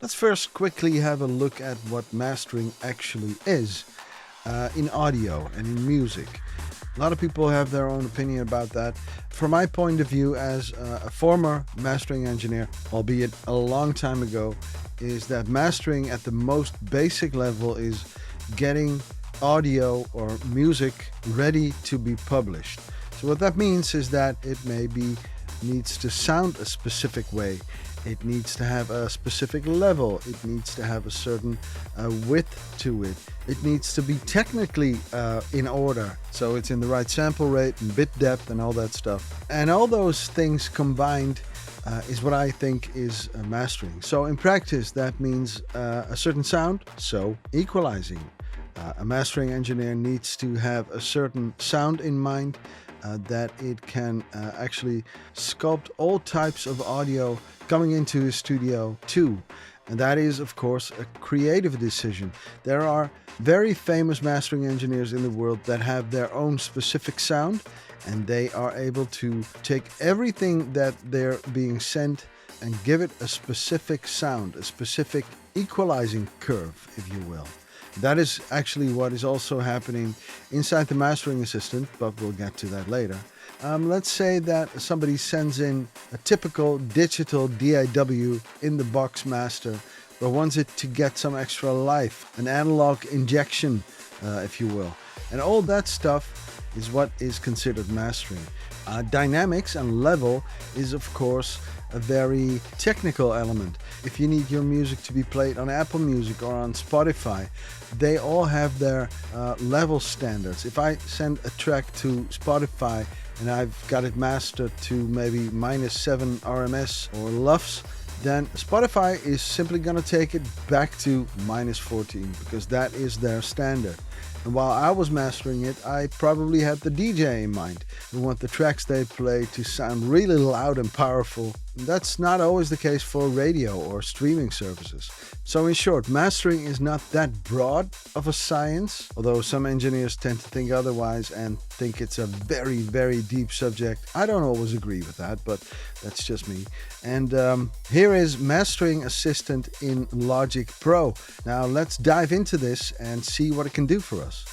Let's first quickly have a look at what mastering actually is in audio and in music. A lot of people have their own opinion about that. From my point of view as a former mastering engineer, albeit a long time ago, is that mastering at the most basic level is getting audio or music ready to be published. So what that means is that it maybe needs to sound a specific way. It needs to have a specific level. It needs to have a certain width to it. It needs to be technically in order. So it's in the right sample rate and bit depth and all that stuff. And all those things combined is what I think is mastering. So in practice, that means a certain sound, so equalizing. A mastering engineer needs to have a certain sound in mind that it can actually sculpt all types of audio coming into his studio too. And that is, of course, a creative decision. There are very famous mastering engineers in the world that have their own specific sound, and they are able to take everything that they're being sent and give it a specific sound, a specific equalizing curve, if you will. That is actually what is also happening inside the mastering assistant, but we'll get to that later. Let's say that somebody sends in a typical digital DAW in the box master, but wants it to get some extra life, an analog injection, if you will. And all that stuff is what is considered mastering. Dynamics and level is, of course, a very technical element. If you need your music to be played on Apple Music or on Spotify, they all have their level standards. If I send a track to Spotify and I've got it mastered to maybe -7 RMS or LUFS, then Spotify is simply going to take it back to -14 because that is their standard. And while I was mastering it, I probably had the DJ in mind. We want the tracks they play to sound really loud and powerful. That's not always the case for radio or streaming services. So in short, mastering is not that broad of a science, although some engineers tend to think otherwise and think it's a very, very deep subject. I don't always agree with that, but that's just me. And here is Mastering Assistant in Logic Pro. Now let's dive into this and see what it can do for us.